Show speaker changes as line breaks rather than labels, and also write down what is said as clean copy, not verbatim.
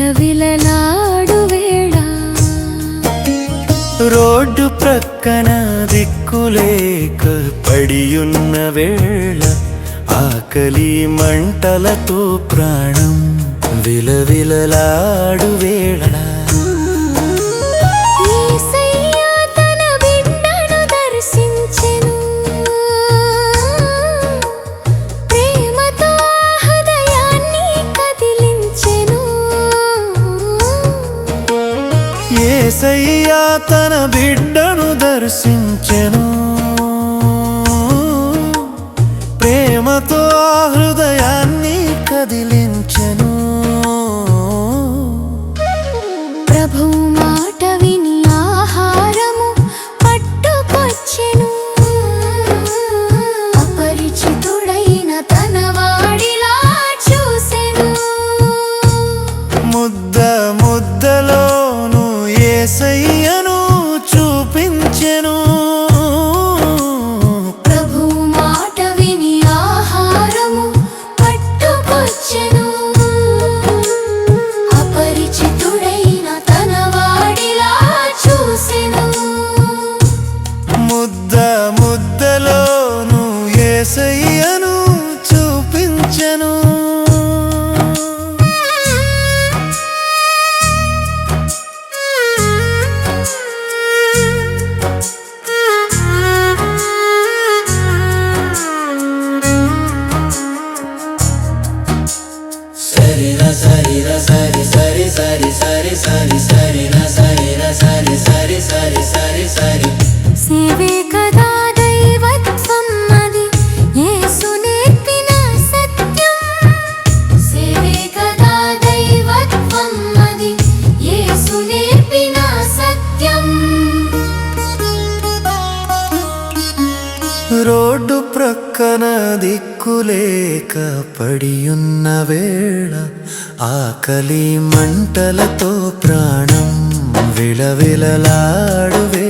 విలవిలలాడు వేళ
రోడ్డు ప్రక్కన దిక్కులేక పడియున్న వేళ ఆకలి మంటలతో ప్రాణం విలవిలలాడు వేళ యేసయ్యా తన బిడ్డను దర్శించెను, ప్రేమతో హృదయాన్ని కదిలించెను.
ప్రభు మాట విని ఆహారము పట్టుకొచ్చెను, అపరిచితుడైన తన వాడిలా చూసెను.
ముద్ద ముద్దలోను యేసయ్యను చూపించెను.
ప్రభు మాట విని ఆహారము పట్టుకొచ్చెను, అపరిచితుడైన తన వాడిలా చూసెను.
ముద్ద ముద్దలోను యేసయ్యను చూపించెను.
సేవే కదా దైవత్వం, అది యేసు నేర్పిన సత్యం. సేవే కదా దైవత్వం, అది యేసు నేర్పిన సత్యం.
రోడ్డు ప్రక్కన దిక్కులేక పడియున్న వేళ ఆకలి మంటలతో ప్రాణం విలవిలలాడు వేళ